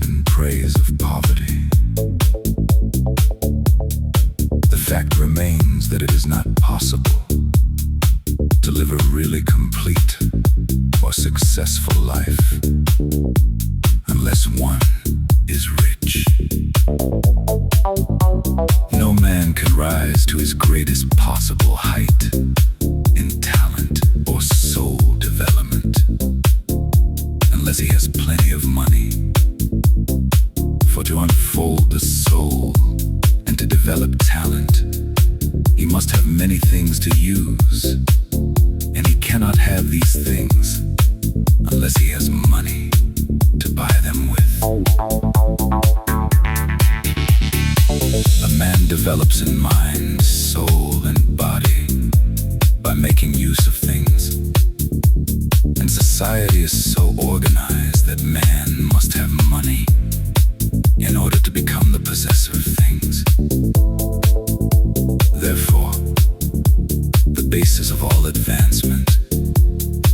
sit and praise of poverty. The fact remains that it is not possible to live a really complete or successful life unless one is rich. No man can rise to his greatest possible height in talent or soul development unless he has plenty of money. For to unfold the soul and to develop talent, he must have many things to use, and he cannot have these things unless he has money to buy them with. A man develops in mind, soul, and body by making use of things. And society is so organized that man must have money in order to become the possessor of things. Therefore, the basis of all advancement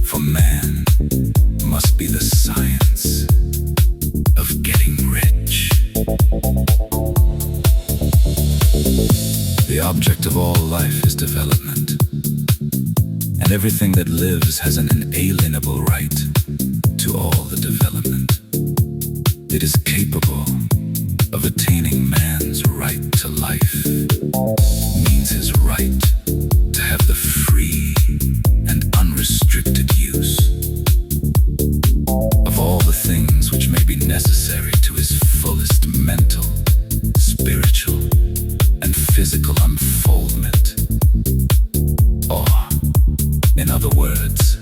for man must be the science of getting rich. The object of all life is development, and everything that lives has an inalienable right to all the development. It is capable of attaining man's right to life, means his right to have the free and unrestricted use of all the things which may be necessary to his fullest mental, spiritual, and physical unfoldment. Or, in other words,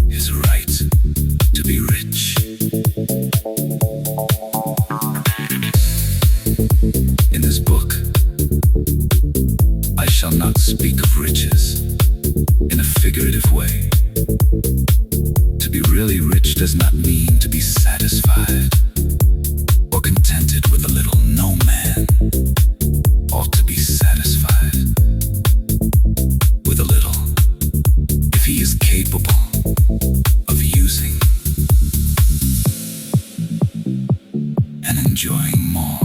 his right to be rich. In this book, I shall not speak of riches in a figurative way. To be really rich does not mean to be satisfied or contented with a little. No man ought to be satisfied with a little if he is capable of using and enjoying more.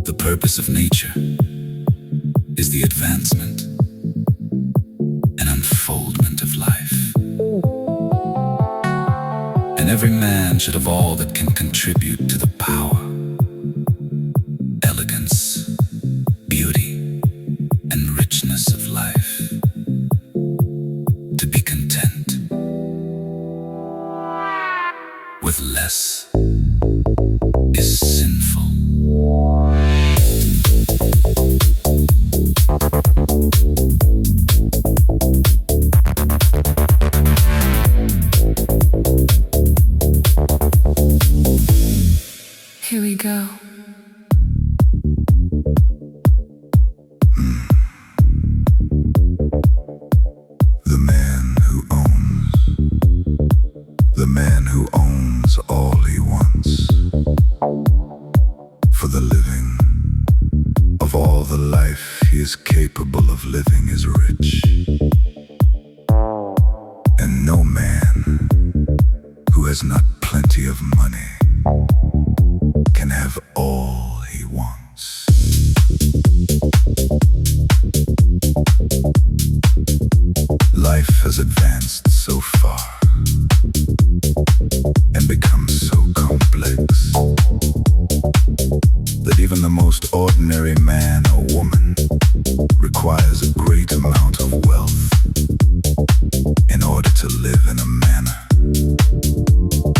The purpose of nature is the advancement and unfoldment of life. And every man should have all that can contribute to the power, elegance, beauty, and richness of life. To be content with less is sinful. Here we go. The man who owns all he wants. For the living of all the life he is capable of living is rich. And no man who has not plenty of money can have all he wants. Life has advanced so far and become so complex that even the most ordinary man or woman requires a great amount of wealth in order to live in a manner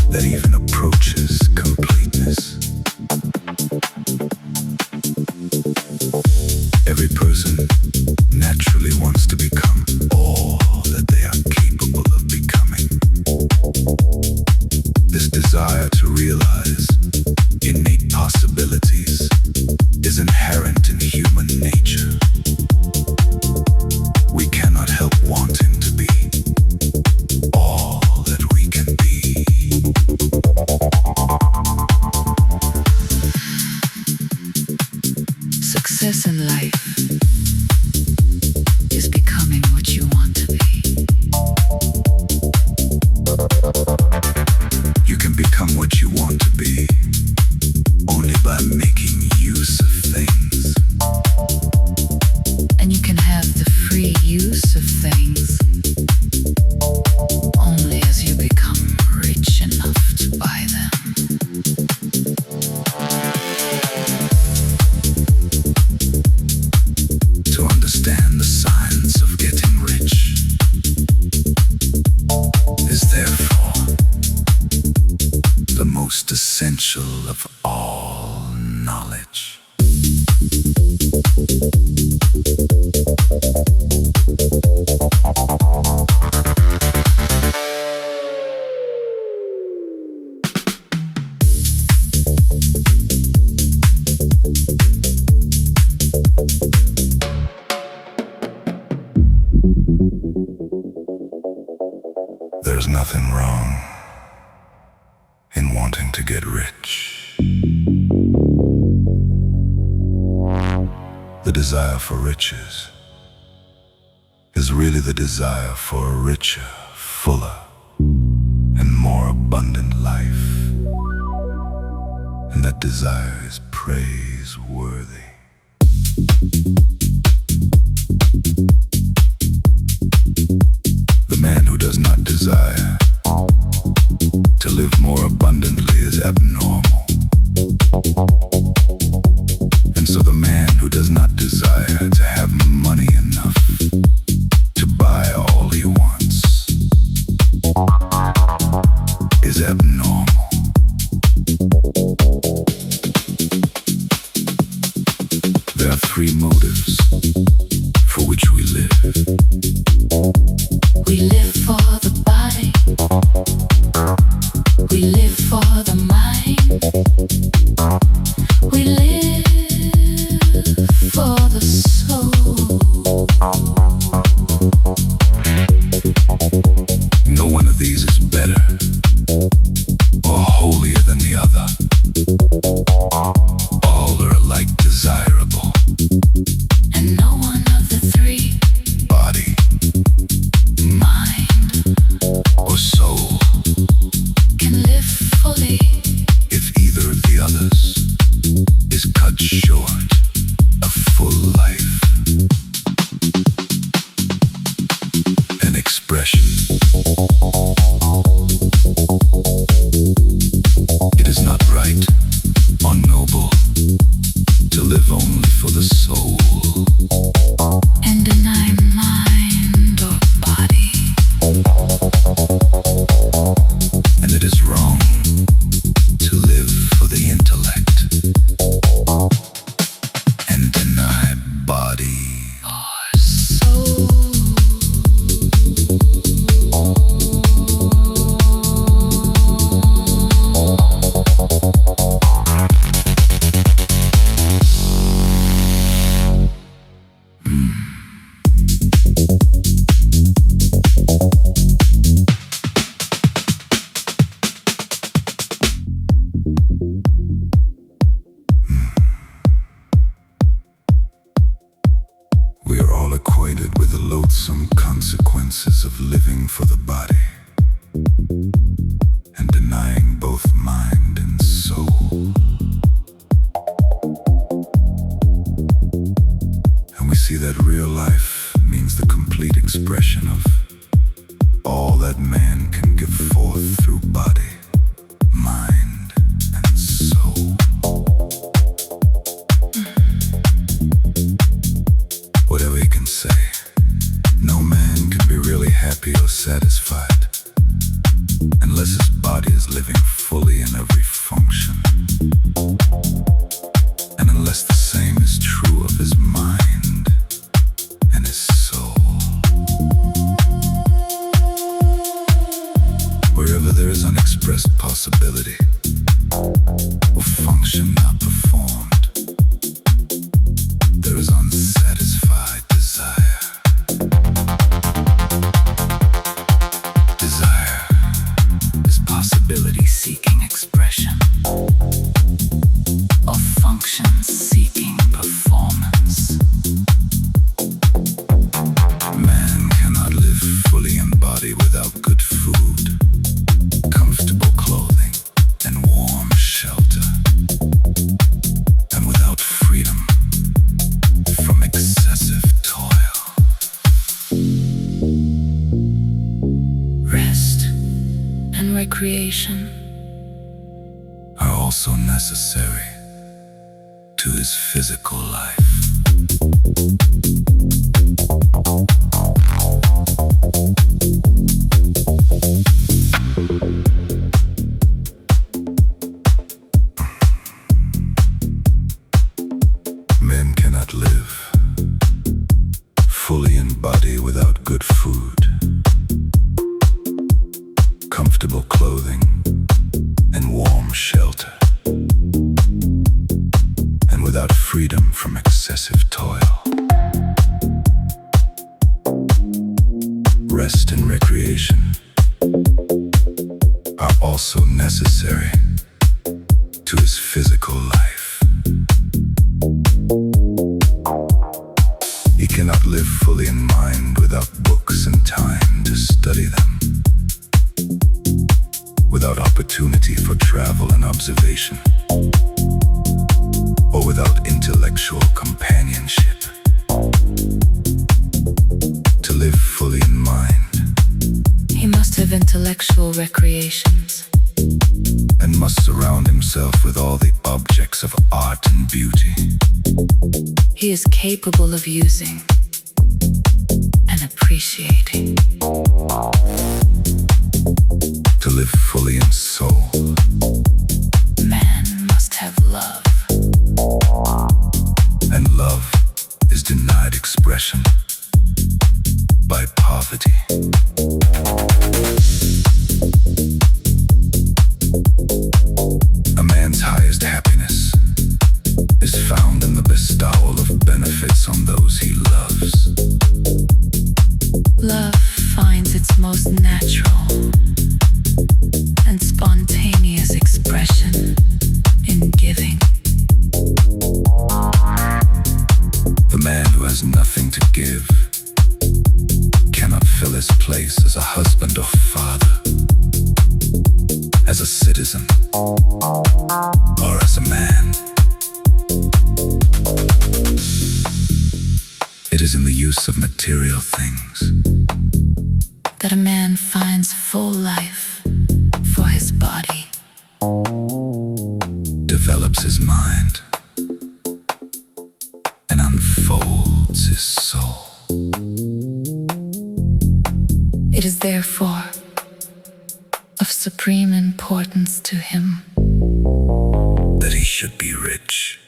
that even approaches completeness. Every person naturally wants to become all that they are capable of becoming. This desire to realize innate possibilities is inherent in human nature. We cannot help wanting to be all that we can be. Success in life is becoming what you want to be. is therefore the most essential of all knowledge. There's nothing wrong in wanting to get rich. The desire for riches is really the desire for a richer, fuller, and more abundant life. And that desire is praiseworthy. The man who does not desire to live more abundantly is abnormal. And so the man who does not desire to have money enough to buy all he wants is abnormal. There are three motives for which we live. We live for the body. We live for the mind. We live for the soul. No one of these is better or holier than the other. All are alike desirable. And no one of the three, Body, mind, or soul, can live fully. if either of the others is cut short of full life. An expression. It is not right or noble to live only for the soul. And deny mind or body. And it is wrong to live for the intellect and deny body. Or soul. We are all acquainted with the loathsome consequences of living for the body and denying both mind and soul. And we see that real life means the complete expression of all that man can give forth through body, mind, and soul. Whatever he can say, no man can be really happy or satisfied unless his body is living fully in every function, and unless the same is true of his mind and his soul. Wherever there is unexpressed possibility or function not performed, there is unsatisfied desire. Desire is possibility-seeking expression Or function seeking performance. Man cannot live fully in body without good food, comfortable clothing, and warm shelter, and without freedom from excessive toil. Rest and recreation. Are also necessary to his physical life. comfortable clothing and warm shelter, and without freedom from excessive toil. Rest and recreation are also necessary to his physical life. He cannot live fully in mind without books and time to study them, without opportunity for travel and observation, or without intellectual companionship. To live fully in mind, He must have intellectual recreations. and must surround himself with all the objects of art and beauty. He is capable of using and appreciating. To live fully in soul, Man must have love. and love is denied expression by poverty. A man's highest happiness is found in the bestowal of benefits on those he loves. Love finds its most natural and spontaneous expression in giving. The man who has nothing to give cannot fill his place as a husband or father, as a citizen, or as a man. It is in the use of material things That a man finds full life for his body. develops his mind, and unfolds his soul. It is therefore of supreme importance to him That he should be rich.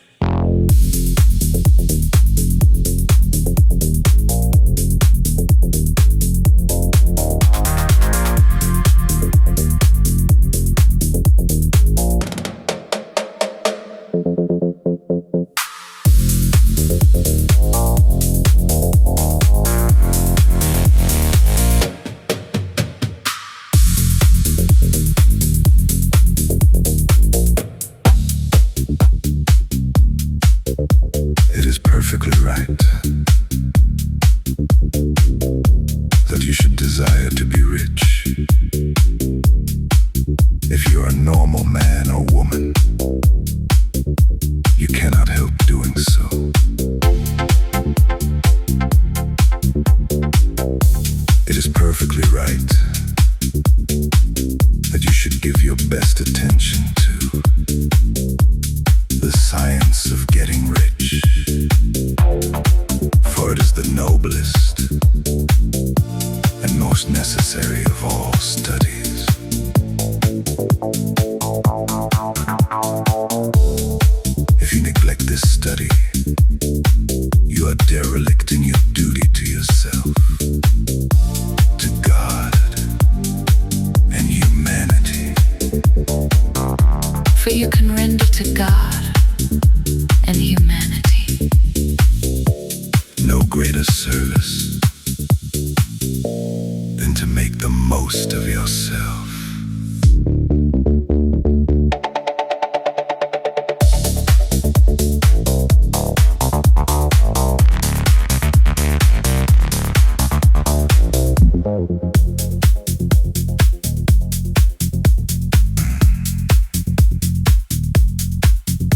It is perfectly right that you should desire to be rich. If you are a normal man or woman, you cannot help doing so. It is perfectly right that you should give your best attention to the science of getting rich, for it is the noblest and most necessary of all studies. If you neglect this study, you are derelict in your duty to yourself, to God, and humanity. for you can render to God and humanity No greater service than to make the most of yourself.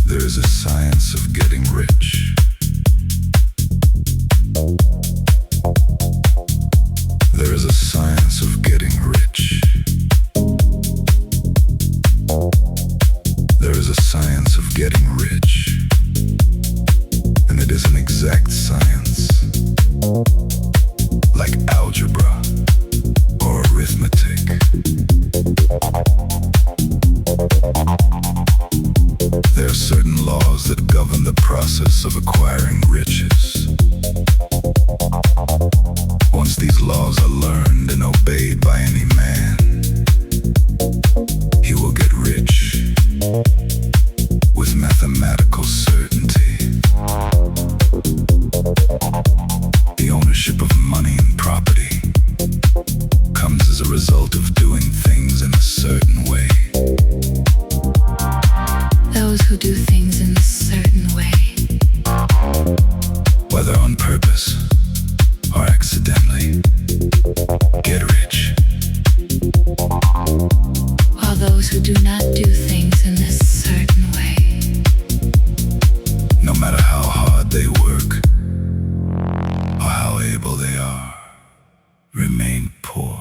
There is a science of getting rich. There is a science of getting rich. There is a science of getting rich. And it is an exact science, like algebra or arithmetic. There are certain laws that govern the process of acquiring riches. Once these laws are learned and obeyed by any man, doing things in a certain way. Those who do things in a certain way. Whether on purpose or accidentally, get rich. While those who do not do things in a certain way, no matter how hard they work or how able they are, remain poor.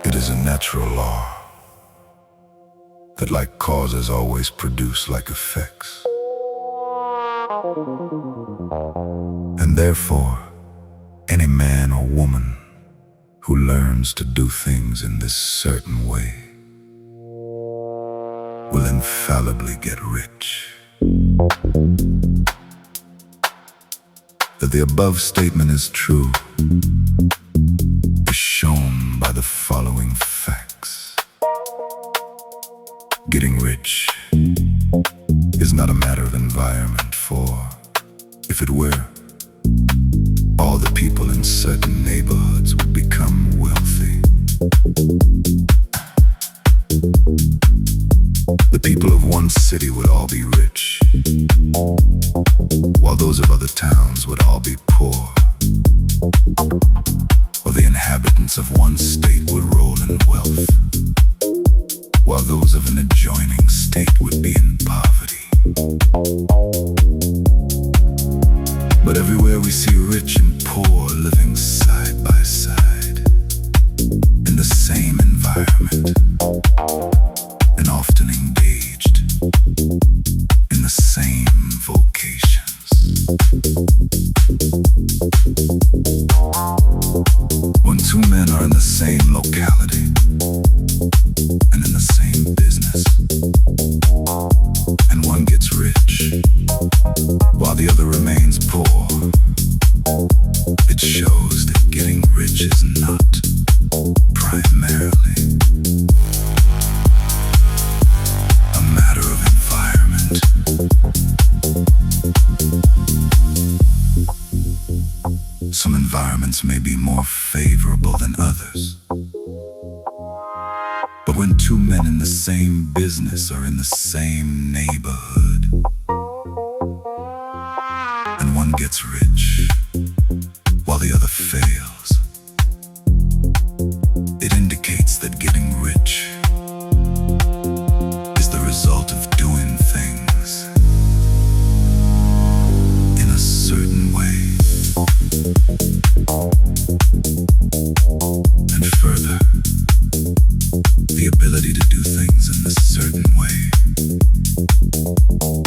It is a natural law that like causes always produce like effects. And therefore, any man or woman who learns to do things in this certain way will infallibly get rich. That the above statement is true is shown by the following facts. Getting rich is not a matter of environment, for if it were, all the people in certain neighborhoods would become wealthy. The people of one city would all be rich, while those of other towns would all be poor. Or the inhabitants of one state would roll in wealth, while those of an adjoining state would be in poverty. But everywhere we see rich and poor living side by side, in the same environment, and often engaged in the same vocations. When two men are in the same locality and in the same business, and one gets rich while the other remains poor, it shows that getting rich is not primarily a matter of environment. Some environments may be more favorable than others. But when two men in the same business are in the same neighborhood, and one gets rich while the other fails, it indicates that getting rich is the result of doing things in a certain way. And further, the ability to do things in a certain way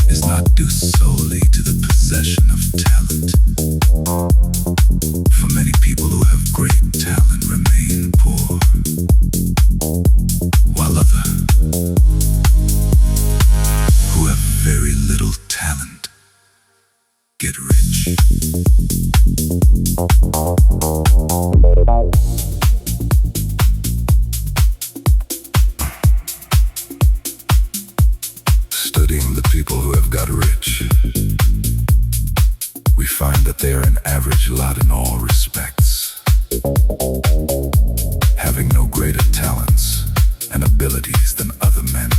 is not due solely to the possession of talent. For many people who have great talent remain poor, while others who have very little talent get rich. Studying the people who have got rich, we find that they are an average lot in all respects, having no greater talents and abilities than other men.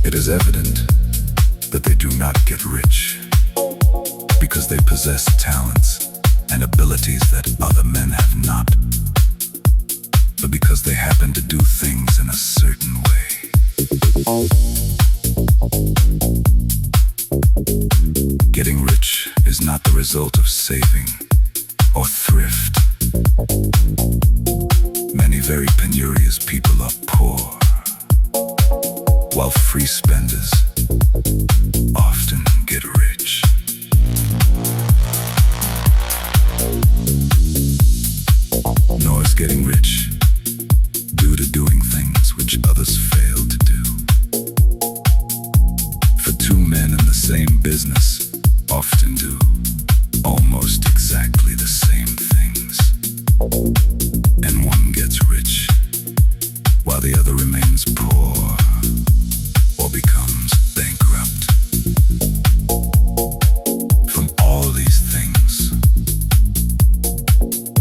It is evident that they do not get rich because they possess talents and abilities that other men have not, but because they happen to do things in a certain way. Getting rich is not the result of saving or thrift. Many very penurious people are poor, while free spenders often get rich. is getting rich due to doing things which others fail to do. For two men in the same business often do almost exactly the same things, and one gets rich while the other remains poor or becomes bankrupt. From all these things,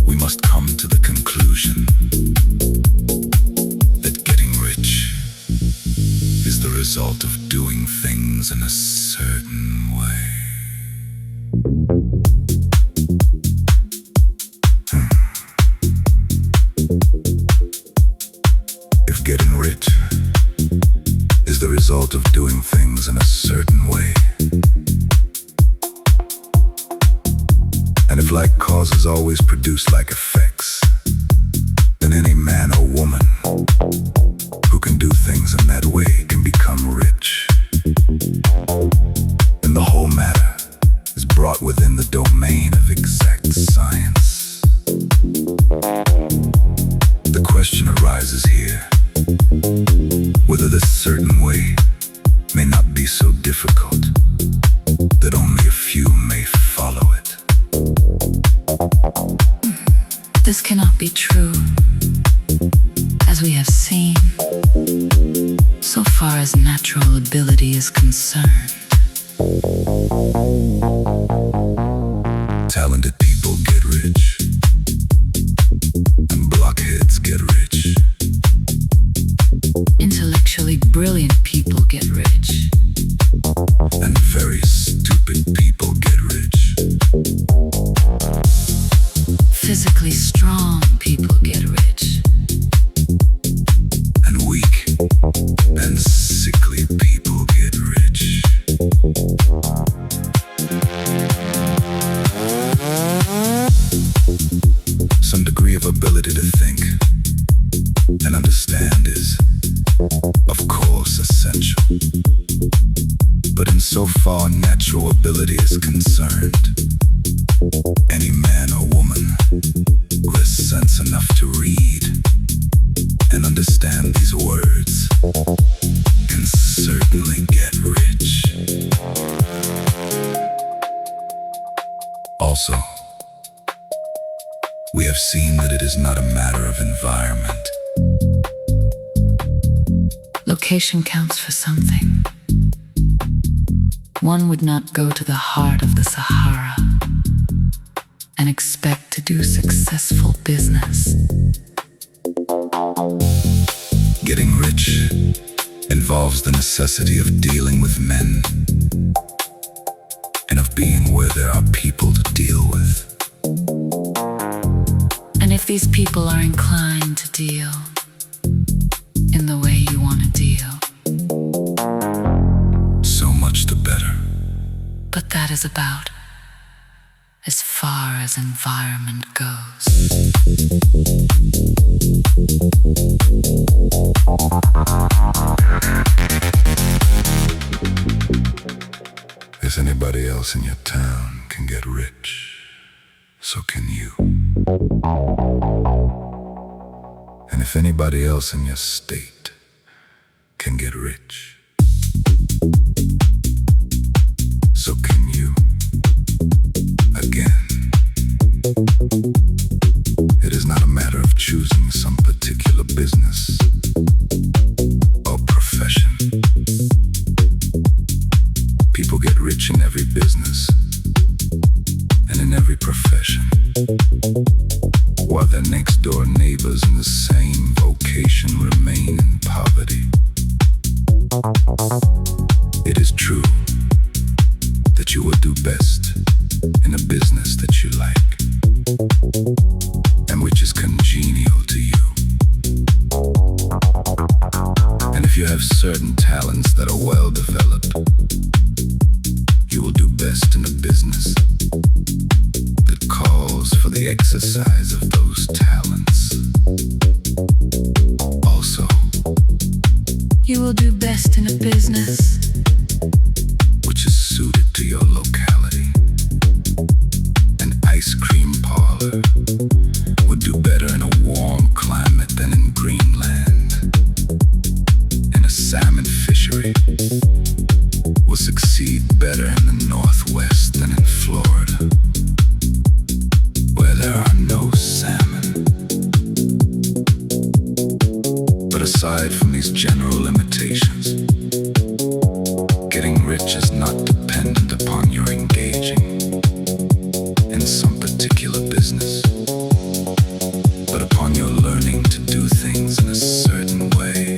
we must come to the conclusion that getting rich is the result of doing things in a certain way. If getting rich is the result of doing things in a certain way, and if like causes always produce like effects, then any man or woman who can do things in that way can become rich. And the whole matter is brought within the domain of exact science. The question arises here whether this certain way may not be so difficult that only a few may follow it. This cannot be true, as we have seen, so far as natural ability is concerned. Talented people get rich, and blockheads get rich. Intellectually brilliant people get rich, and very stupid people get rich. physically strong people get rich, and weak and sickly people get rich. Some degree of ability to think and understand is, of course, essential. But insofar natural ability is concerned, any man or woman who has sense enough to read and understand these words can certainly get rich. Also, we have seen that it is not a matter of environment. location counts for something. One would not go to the heart of the Sahara and expect to do successful business. Getting rich involves the necessity of dealing with men and of being where there are people to deal with. And if these people are inclined to deal in the way you want to deal, so much the better. but that is about as far as environment goes. If anybody else in your town can get rich, so can you. And if anybody else in your state can get rich, so can you. Again, it is not a matter of choosing some particular business or profession. People get rich in every business and in every profession, while their next door neighbors in the same vocation remain in poverty. It is true that you will do best in a business that you like and which is congenial to you. And if you have certain talents that are well developed, you will do best in a business that calls for the exercise of those talents. Also, You will do best in a business which is suited to your locality. An ice cream parlor would do better in a warm in some particular business. But upon your learning to do things in a certain way,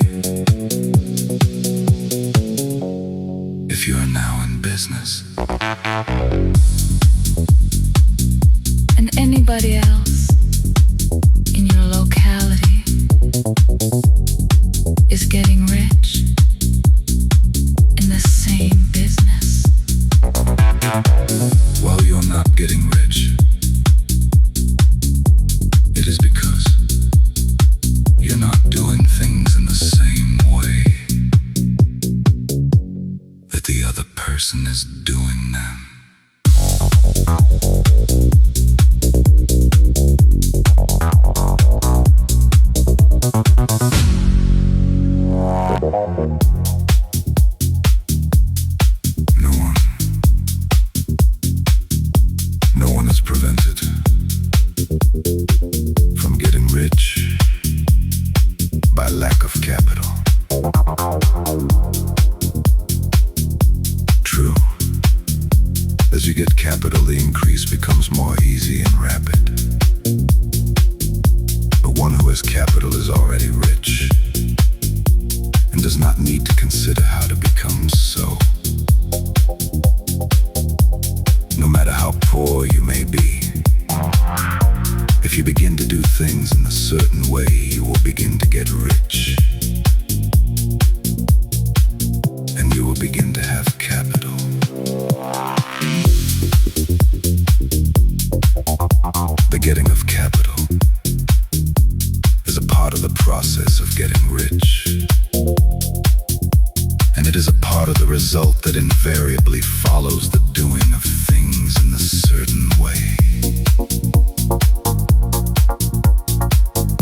if you are now in business, and anybody else in your locality is getting rich in the same business, while you're not getting rich, it is because you're not doing things in the same way that the other person is doing them. No one is prevented from getting rich by lack of capital. True, as you get capital, the increase becomes more easy and rapid. But one who has capital is already rich and does not need to consider how to become so. No matter how poor you may be, if you begin to do things in a certain way, you will begin to get rich. And you will begin to have capital. The getting of capital is a part of the process of getting rich. And it is a part of the result that invariably follows the doing of things in a certain way.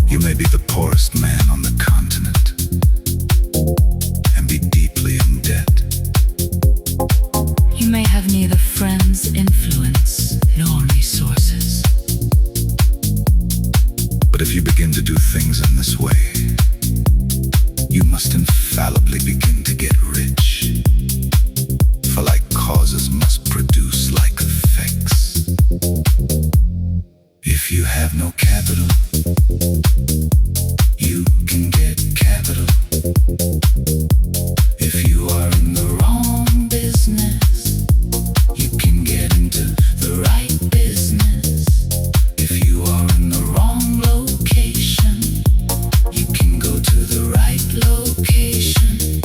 You may be the poorest man on the continent and be deeply in debt. you may have neither friends, influence, nor resources. But if you begin to do things in this way, you must infallibly begin to get rich. For like causes must produce like effects. If you have no capital, you can get capital. If you are in the wrong business, you can get into the right business. If you are in the wrong location, you can go to the right location.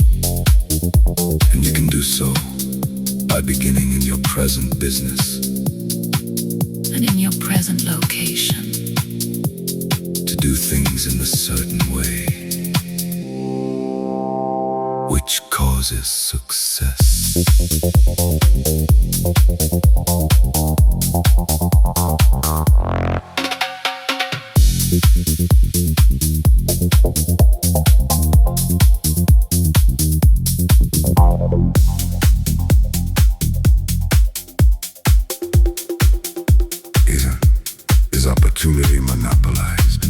And you can do so by beginning in your present business And in your present location, to do things in a certain way, which causes success. Is opportunity monopolized?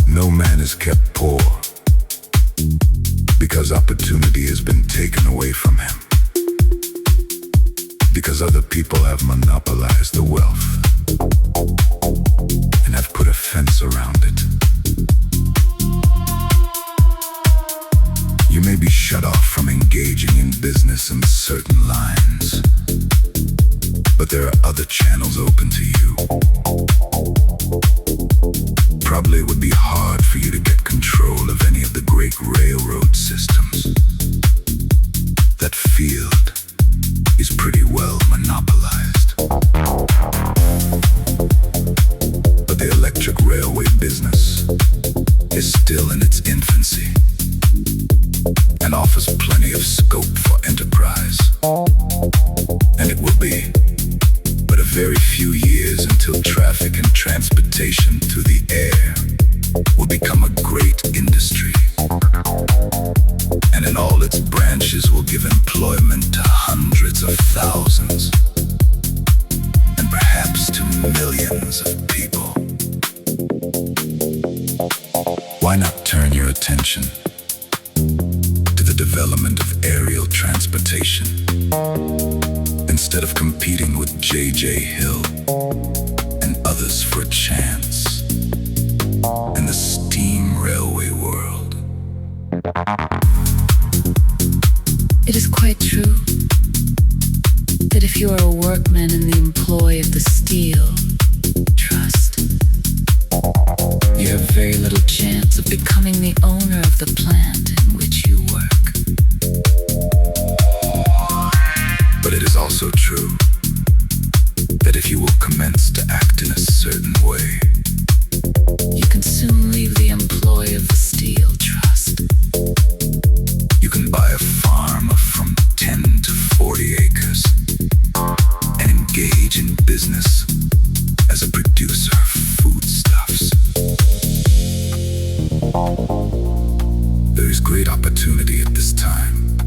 No man is kept poor because opportunity has been taken away from him. Because other people have monopolized the wealth and have put a fence around it. You may be shut off from engaging in business in certain lines, but there are other channels open to you. Probably it would be hard for you to get control of any of the great railroad systems. That field is pretty well monopolized. But the electric railway business is still in its infancy and offers plenty of scope for enterprise. And it will be but a very few years until traffic and transportation through the air will become a great industry. And in all its branches will give employment to hundreds of thousands and perhaps to millions of people. Why not turn your attention to the development of aerial transportation instead of competing with J.J. Hill and others for a chance in the steam railway world. It is quite true that if you are a workman in the employ of the steel trust, you have very little chance of becoming the owner of the plant in which you work. But it is also true that if you will commence to act in a certain way, you can soon leave the employ of the steel trust. You can buy a farm of from 10 to 40 acres and engage in business as a producer of foodstuffs. There is great opportunity at this time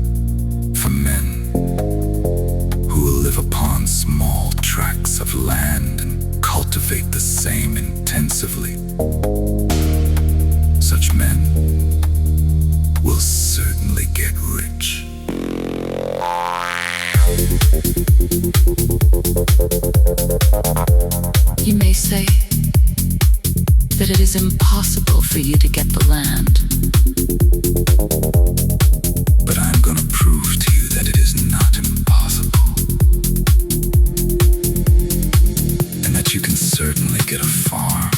for men who will live upon small tracts of land and cultivate the same intensively. Such men will certainly get rich. You may say that it is impossible for you to get the land. But I'm gonna prove to you that it is not impossible. And that you can certainly get a farm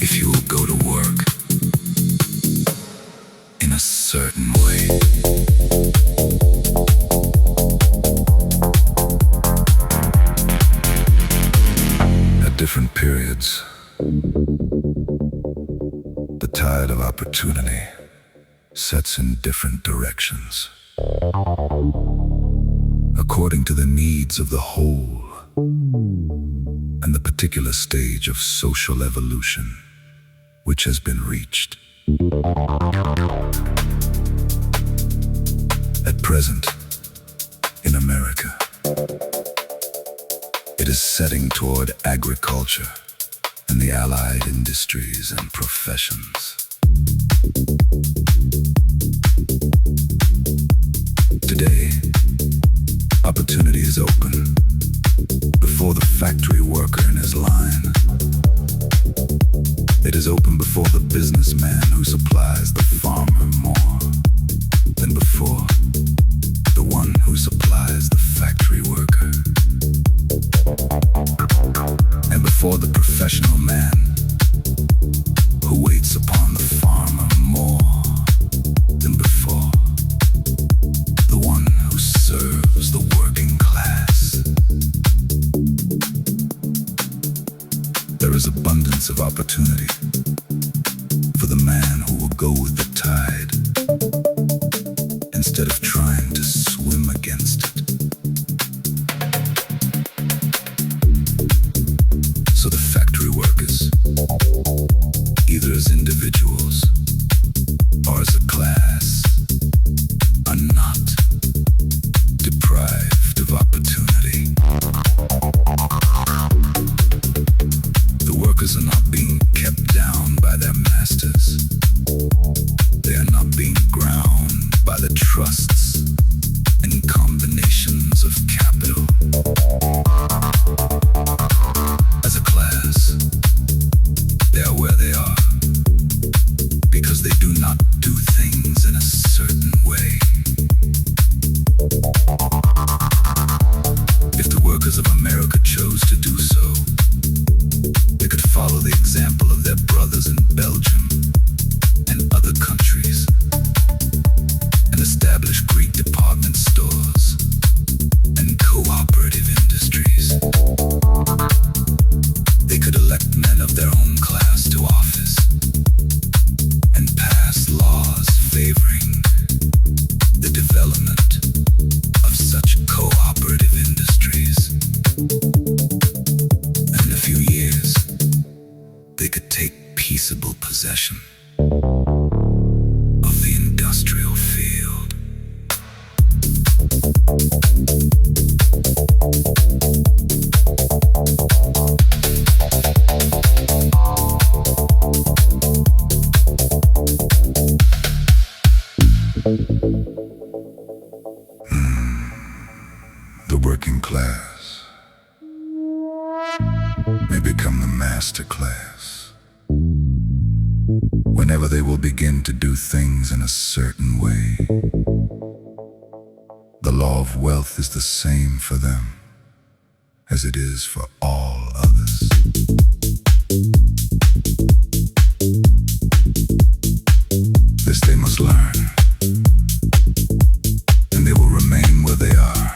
if you will go to work in a certain way. At different periods, the tide of opportunity sets in different directions, according to the needs of the whole and the particular stage of social evolution which has been reached. At present, in America, it is setting toward agriculture and the allied industries and professions. Today, opportunity is open before the factory worker in his line. It is open before the businessman who supplies the farmer more than before the one who supplies the factory worker. And before the professional man who waits upon the farmer more than before the one who serves the working class. There is abundance of opportunity for the man who will go with the tide instead of trying to swim against it. So the factory workers, either as individuals or as a class, are not deprived of opportunity. The workers are not being kept down by their masters. working class may become the master class whenever they will begin to do things in a certain way. The law of wealth is the same for them as it is for all others. This they must learn, and they will remain where they are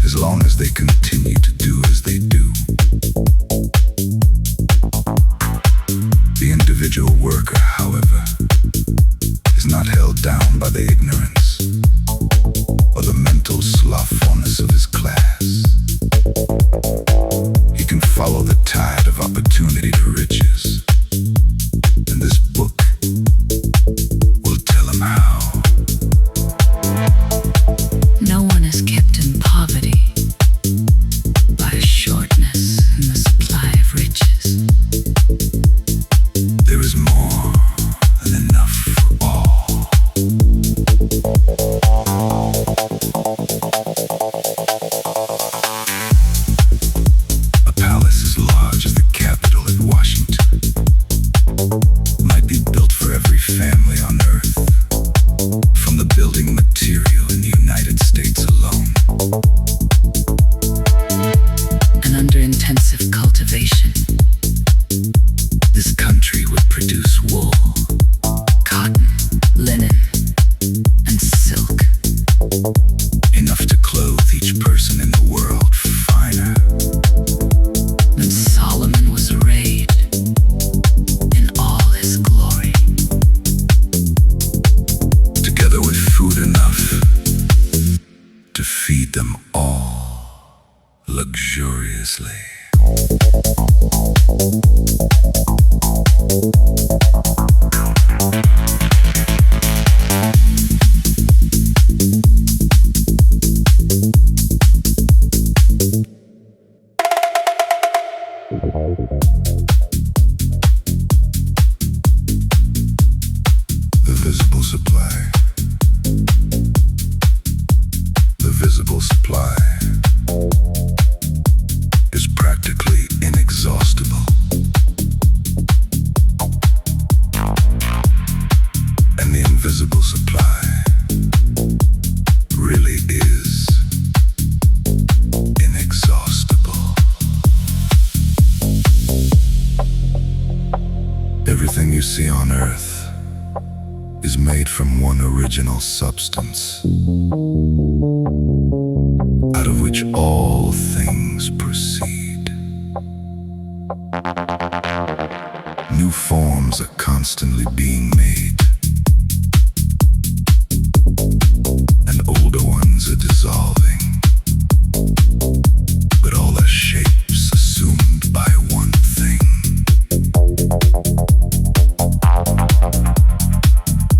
as long as they continue to do as they do. The individual worker, however, is not held down by the ignorance or the mental slothfulness of his class. He can follow the tide of opportunity to riches, and this book will tell him how. No one is kept in poverty by a shortness in the supply of riches. There is more than enough for all. A palace as large as the Capitol at Washington might be built for every family on earth, from the building material in the United States alone. And under intensive cultivation, This country would produce wool, cotton, linen, and silk. enough to clothe each person in the world finer. When Solomon was arrayed in all his glory. Together with food enough to feed them all luxuriously. The visible supply. The visible supply is practically inexhaustible. And the invisible supply really is inexhaustible. Everything you see on earth is made from one original substance, out of which all things proceed. New forms are constantly being made, and older ones are dissolving, but all are shapes assumed by one thing.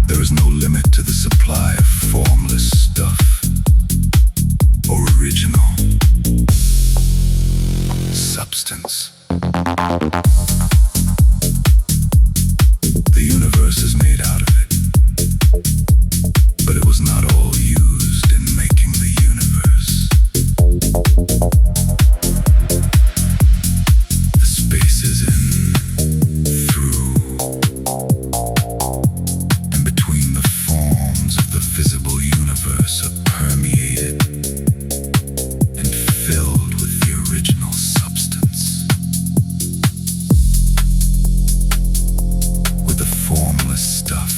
There is no limit to the supply of formless stuff or original substance. The universe is made out of it, but it was not all used in making the universe. The spaces in, through, and between the forms of the visible universe are permeated and filled with the original substance, with the formless stuff,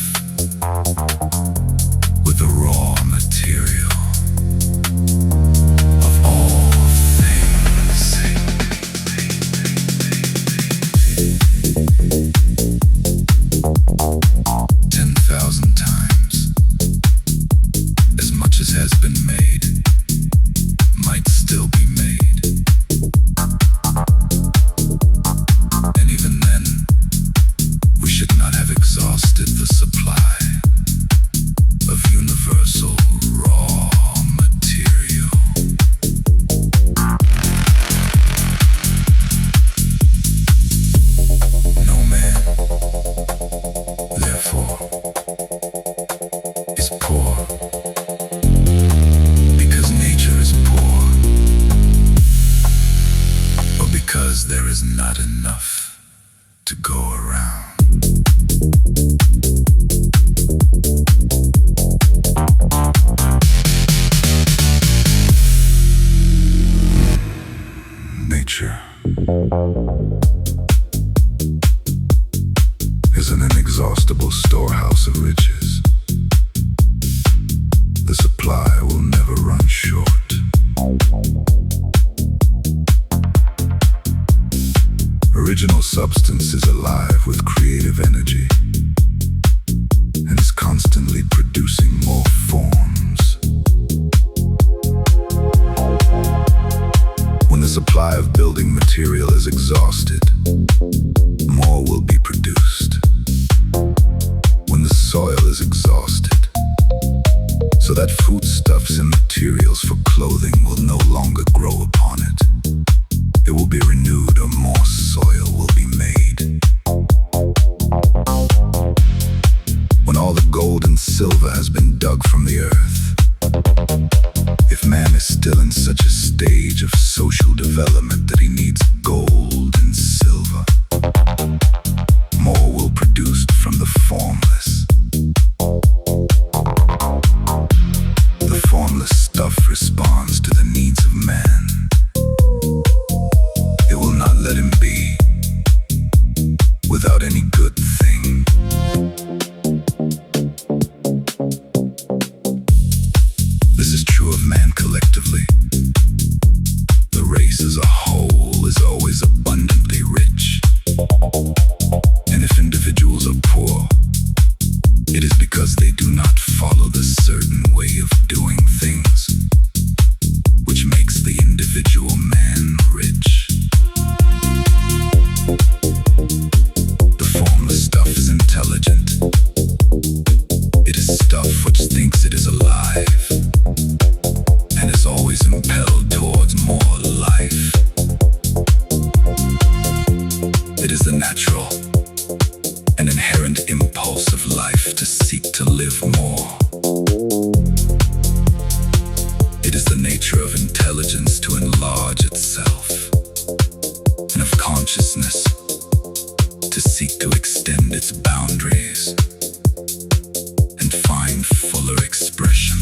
with the raw material of all things. 10,000 times as much as has been made might still be made. And even then, we should not have exhausted the supply of universal raw material. No man, therefore, is poor. not enough to go around. Nature is an inexhaustible storehouse of riches. The supply will never run short. Original substance is alive with creative energy and is constantly producing more forms. When the supply of building material is exhausted, more will be produced. When the soil is exhausted, so that foodstuffs and materials for clothing will no longer grow upon it, it will be renewed or more soil will be made. When all the gold and silver has been dug from the earth, if man is still in such a stage of social development that he needs gold and silver, more will be produced from the formless. The formless stuff responds to the needs of man. It will not let him be without any good thing. This is true of man collectively. The race as a whole is always abundantly rich. And if individuals are poor, it is because they do not follow the certain way of doing things, which makes the individual man rich. The formless stuff is intelligent. It is stuff which thinks it is alive and is always impelled towards more life. It is the natural and inherent impulse of life to seek to live more. It is the nature of intelligence to enlarge itself, and of consciousness to seek to extend its boundaries and find fuller expression.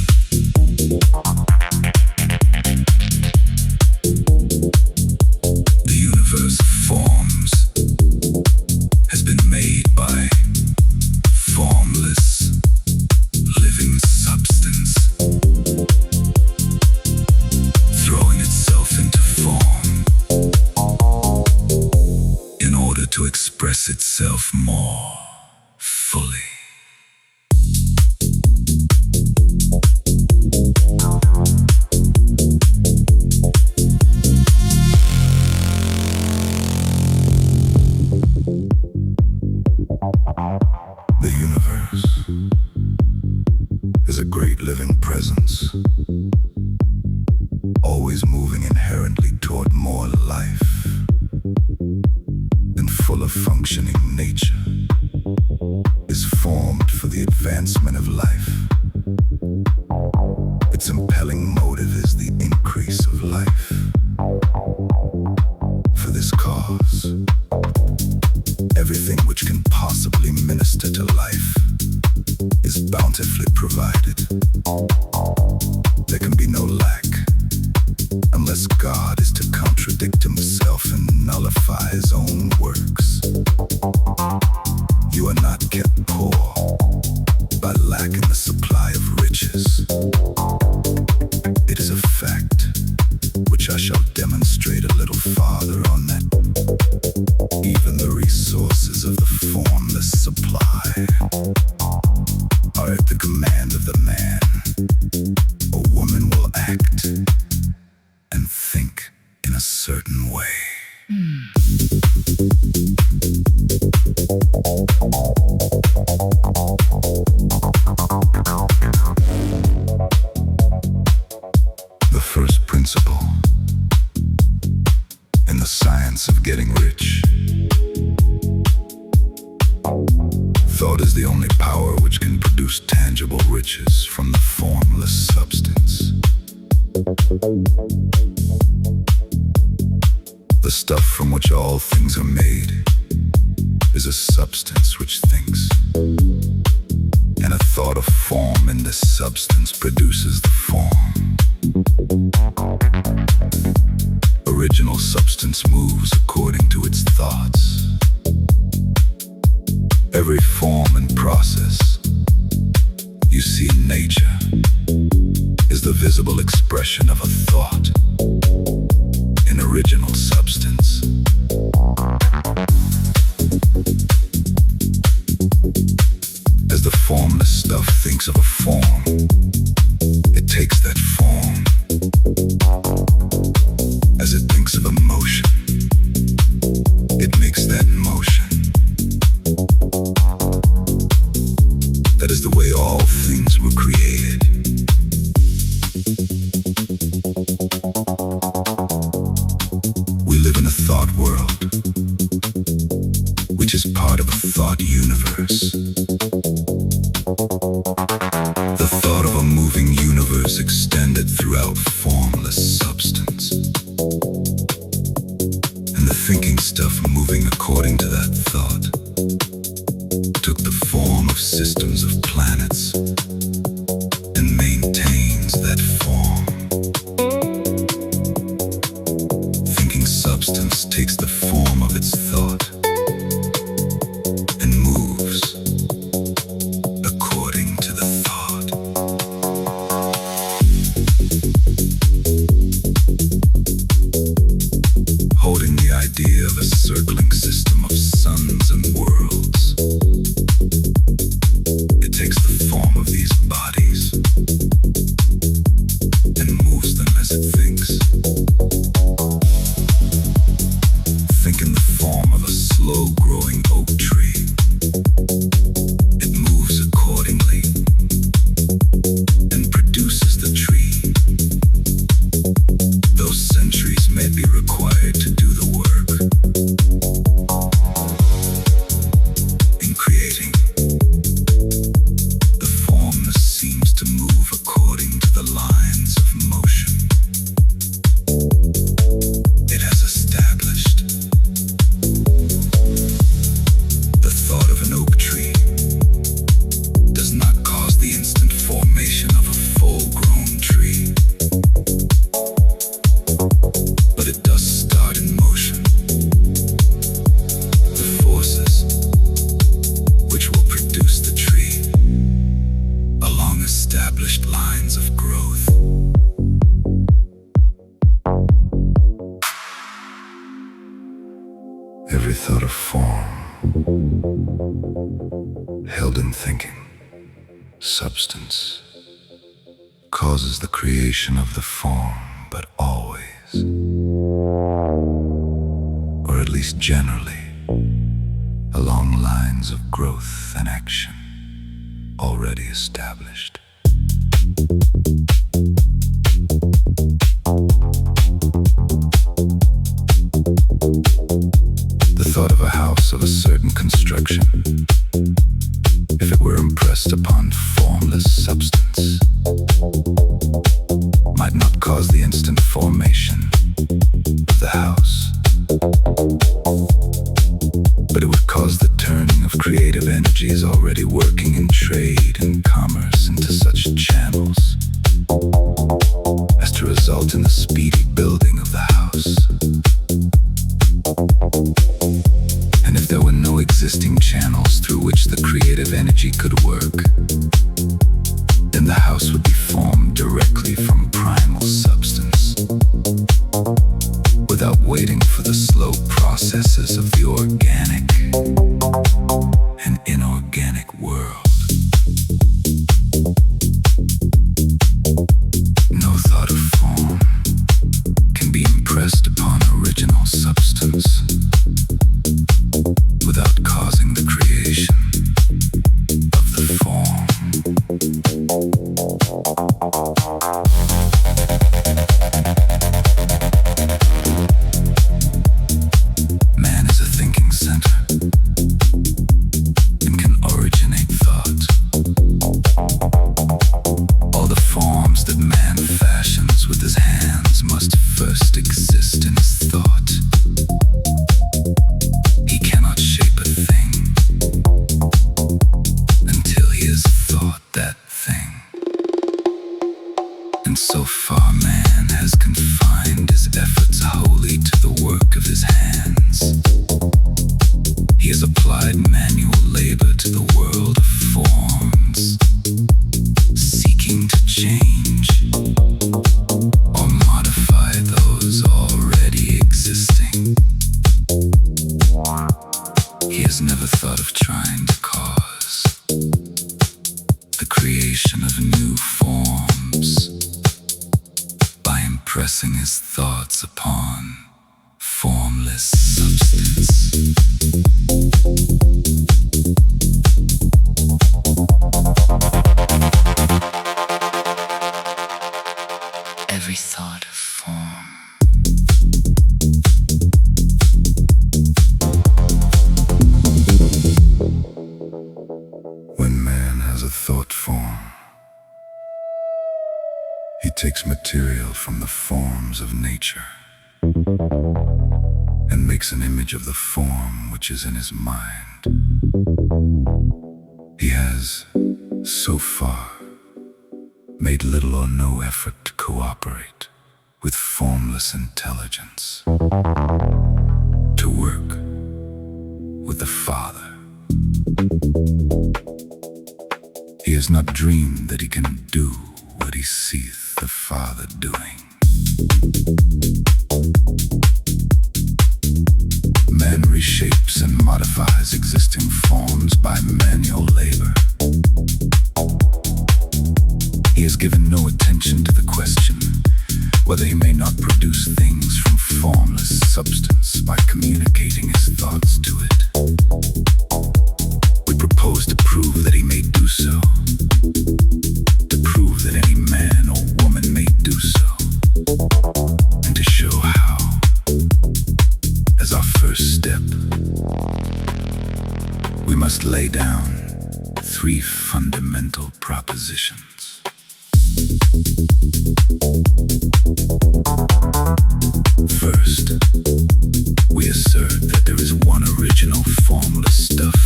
The universe forms has been made by formless living substance, throwing itself into form in order to express itself more fully. The universe is a great living presence, always moving inherently toward more life and full of functioning nature, is formed for the advancement of life. Its impelling motive is the increase of life. For this cause, everything which can possibly minister to life is bountifully provided. There can be no lack unless God is to contradict himself and nullify his own works. You are not kept poor by lacking the supply of riches. It is a fact which I shall demonstrate a little farther on, that even the resources of the formless supply are at the command of the man. A woman will act and think in a certain way. The first principle in the science of getting rich. Thought is the only power which can produce tangible riches from the formless substance. The The stuff from which all things are made is a substance which thinks, and a thought of form in this substance produces the form. Original substance moves according to its thoughts. Every form and process you see in nature is the visible expression of a thought in original substance. As the formless stuff thinks of a form, it takes that form. As it thinks of a motion, it makes that motion. That is the way all things were created. We live in a thought world, which is part of a thought universe. The thought of a moving universe extended throughout formless substance. And the thinking stuff moving according to that thought took the form of systems of planets and maintains that form. Thinking substance takes the form of its thought and moves according to the thought. Holding the idea of a circling system of suns and worlds, it takes the form of these bodies and moves them as it thinks. Think in the form of a slow-growing oak tree. It moves accordingly and produces the tree. Those centuries may be required to do the work in creating the form that seems to move according to the lines of motion it has established. The thought of an oak tree does not cause the instant formation of a full-grown tree, but it does start in motion. The forces which will produce the tree along established lines of growth. Every thought of form held in thinking substance causes the creation of the form, but always, or at least generally, along lines of growth and action already established. The thought of a house of a certain construction, if it were impressed upon formless substance, might not cause the instant formation of the house, but it would cause the turning of creative energies already working in trade and commerce into such channels as to result in the speedy building of the house. And if there were no existing channels through which the creative energy could work, then the house would be formed directly from primal substance, without waiting for the slow processes of the organic and inorganic world. No thought of form can be impressed upon original substance without causing the creation of the form. Man is a far man has confined his efforts wholly to the work of his hands. He has applied manual labor to the world of forms, seeking to change or modify those already existing. He has never thought of trying to cause the creation of new forms by impressing his thoughts upon formless substance. Every thought of form. When man has a thought form, he takes material from the forms of nature and makes an image of the form which is in his mind. He has, so far, made little or no effort to cooperate with formless intelligence, to work with the Father. He has not dreamed that he can do what he seeth the Father doing. Man reshapes and modifies existing forms by manual labor. He has given no attention to the question whether he may not produce things from formless substance by communicating his thoughts to it. We propose to prove that he may do so, to prove that any man or woman may do so, and to show how. As our first step, we must lay down 3 fundamental propositions. First, we assert that there is one original formless stuff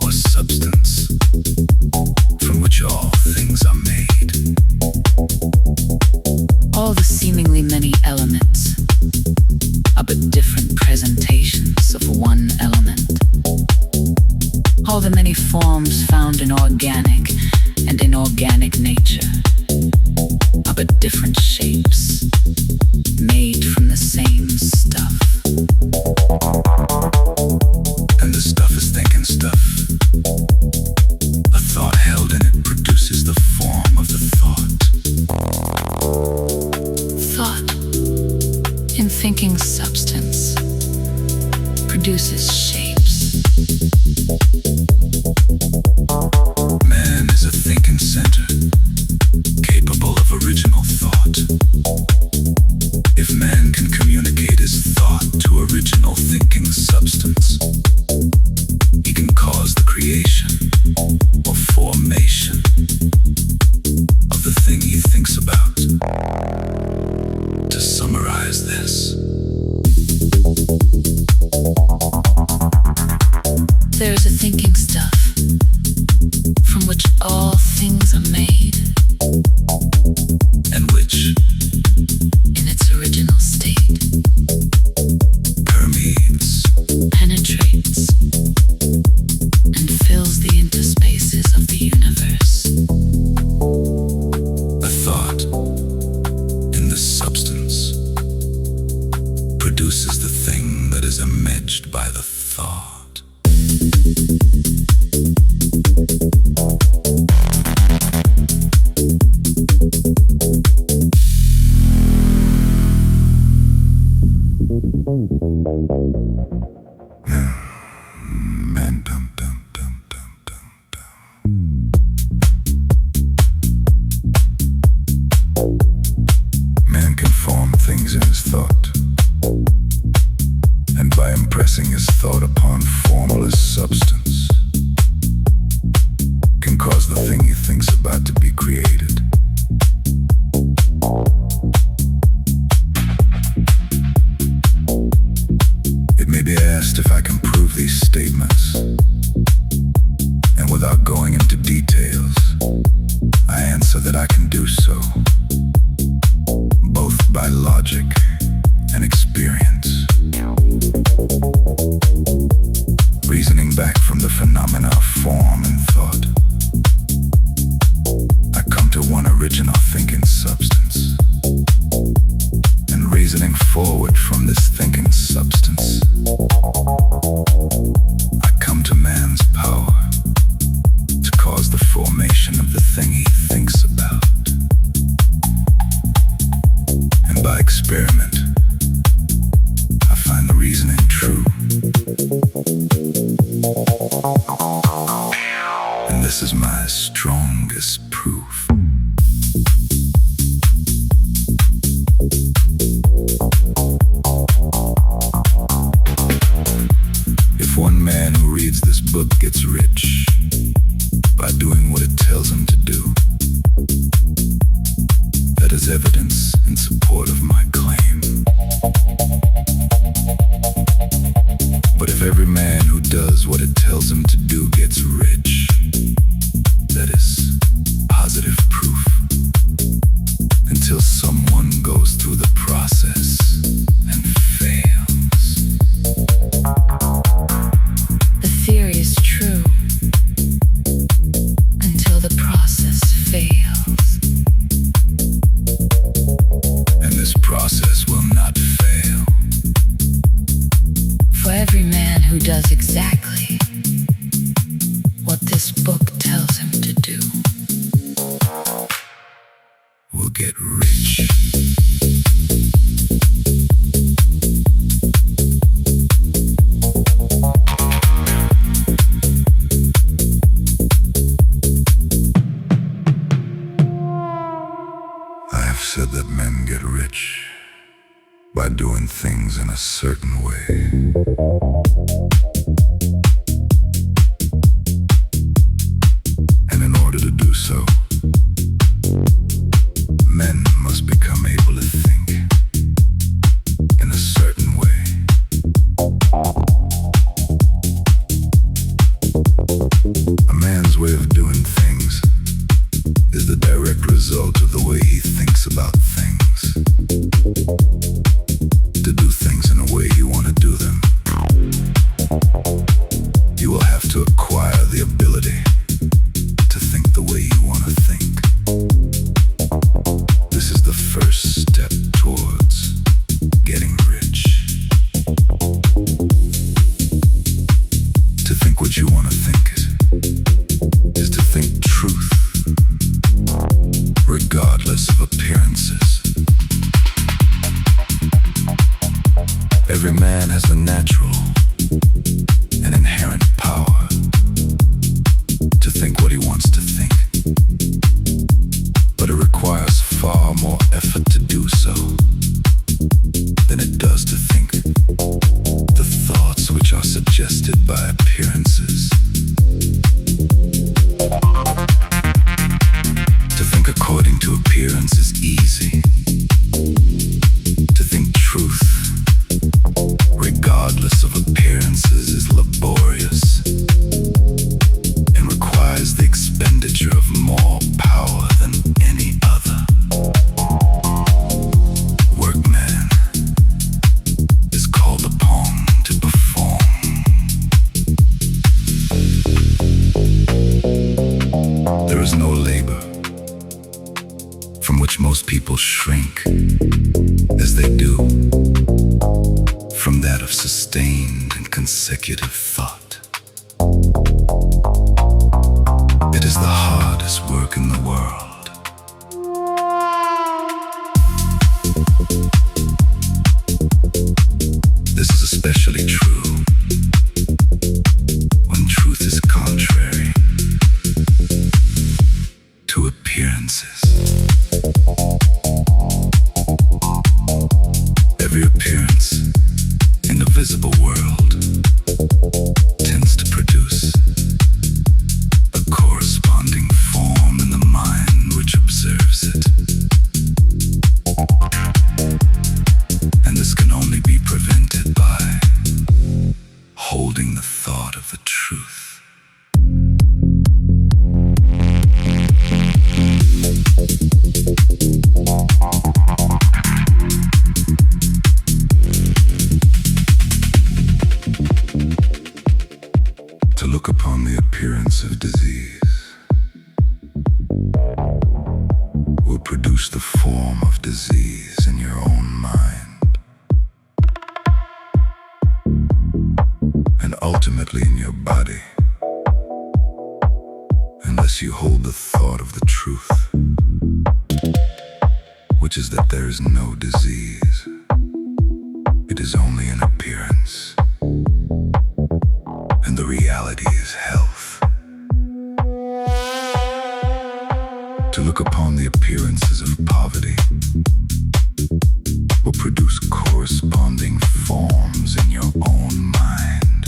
or substance from which all things are made. All the seemingly many elements are but different presentations of one element. All the many forms found in organic and inorganic nature are but different shapes made from the same stuff. And the stuff is thinking stuff. A thought held in it produces the form of the thought. Thought, in thinking substance, produces shapes. Man is a thinking center, capable of original thought. If man can communicate his thought to original thinking substance, he can cause the creation or formation of the thing he thinks about. To summarize this, There is a thinking stuff from which all things are made, and which in its original state, permeates, penetrates, and fills the interspaces of the universe. a thought in the substance produces the thing that is imaged by the thought. Man, dum, dum, dum, dum, dum, dum. Man can form things in his thought, by experiment, I find the reasoning true. And this is my strongest proof. If one man who reads this book gets rich by doing what it tells him to do, that is evidence in support of my claim. But if every man who does what it tells him to do gets rich, that is positive proof. Until someone goes through the process and fails. The theory is true until the process fails. And this process will not fail. For every man who does exactly what this book tells him to do will get rich. I have said that men get rich by doing things in a certain way. And in order to do so, men must become able to think in a certain way. A man's way of doing things is the direct result of the way he thinks about things. To do things in a way you want to do them, you will have to acquire the ability to think the way you want to think. This is the first step towards getting rich. To think what you want to think is to think truth, regardless of appearances. Every man has the natural and inherent power to think what he wants to think. But it requires far more effort to do so than it does to think the thoughts which are suggested by appearances. To think according to appearance is easy. To think truth, regardless of appearances, is laborious and requires the expenditure of more power than any other. Workman is called upon to perform. There is no labor from which most people shrink as they do from that of sustained and consecutive thought. It is the hardest work in the world. This is especially true when truth is contrary to appearances. Every appearance in the visible world tends to produce a corresponding form in the mind which observes it. And this can only be prevented by holding the thought of the truth. To look upon the appearance of disease will produce the form of disease in your own mind, and ultimately in your body, unless you hold the thought of the truth, which is that there is no disease. It is only an appearance. And the reality is health. To look upon the appearances of poverty will produce corresponding forms in your own mind.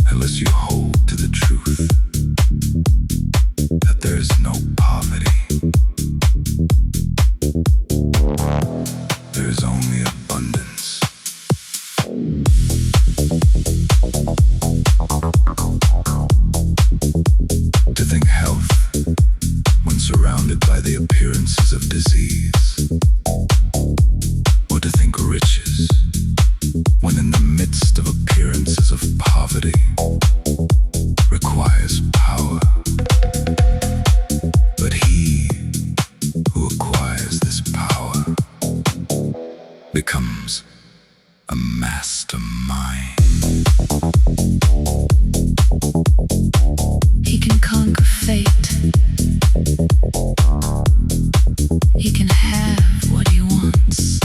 Unless you hold to the truth that there is no poverty, there is only abundance. To think health when surrounded by the appearances of disease, or to think riches when in the midst of appearances of poverty, requires power. But he who acquires this power becomes a mastermind. He can conquer fate. He can have what he wants.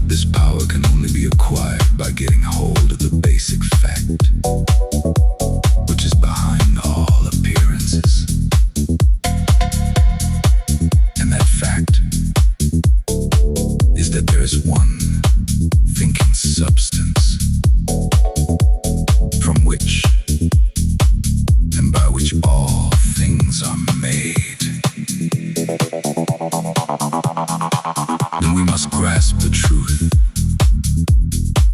This power can only be acquired by getting hold of the basic fact, which is behind all appearances. And that fact is that there is one thinking substance from which and by which all things are made. Then we must grasp the truth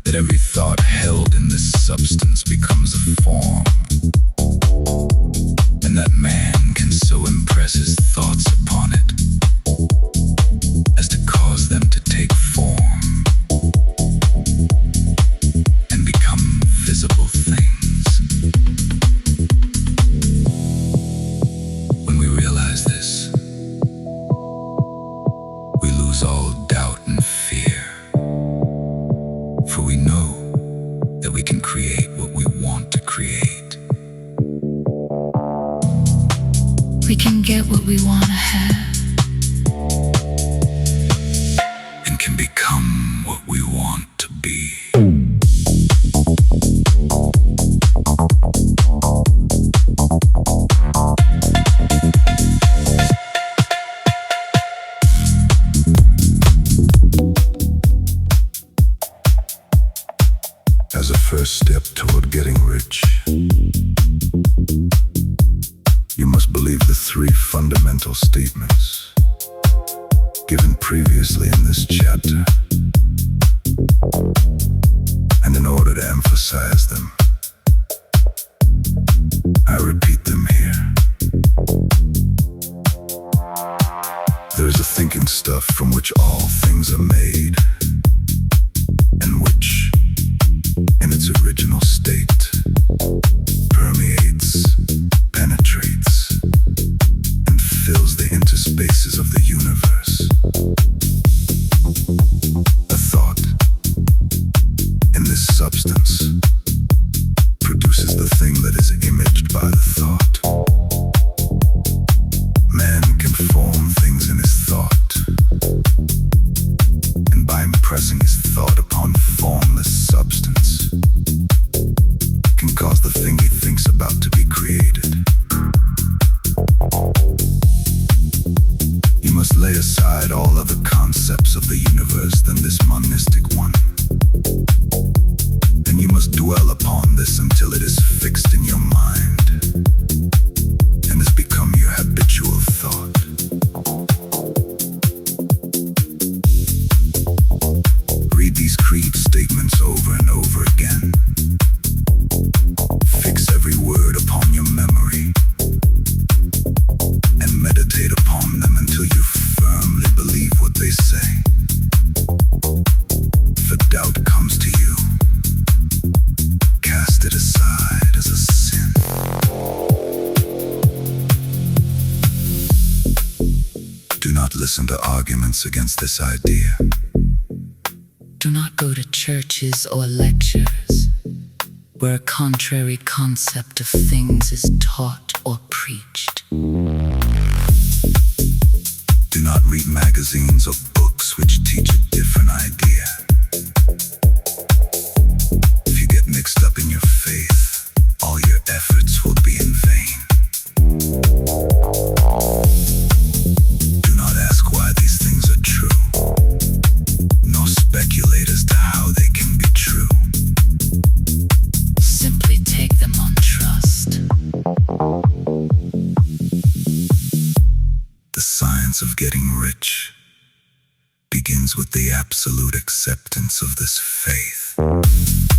that every thought held in this substance becomes a form, and that man can so impress his thoughts upon it as to cause them to take form and become visible things. When we realize this, we lose all doubt and fear, for we know that we can create what we want to create. We can get what we want to have. And can become what we want to be. As a first step toward getting rich, you must believe the three fundamental statements given previously in this chapter. And in order to emphasize them, I repeat them here. There is a thinking stuff from which all things are made, and which, in its original state, permeates, penetrates, and fills the interspaces of the universe. A thought in this substance produces the thing that is imaged by the thought. Man can form things in his thought, and by impressing his thought upon formless substance, can cause the thing he thinks about to be created. You must lay aside all other concepts of the universe than this monistic one. And you must dwell upon this until it is fixed in your mind and has become your habitual thought. Read these creed statements over and over again. Fix every word upon your memory and meditate upon them until you firmly believe what they say. If a doubt comes to you, cast it aside as a sin. Do not listen to arguments against this idea. Do not go to churches or lectures where a contrary concept of things is taught or preached. Do not read magazines or books which teach a different idea. If you get mixed up in your faith, all your efforts will be in vain. Do not ask why these things are true, nor speculate as to how they can be true. Simply take them on trust. The science of getting rich begins with the absolute acceptance of this faith.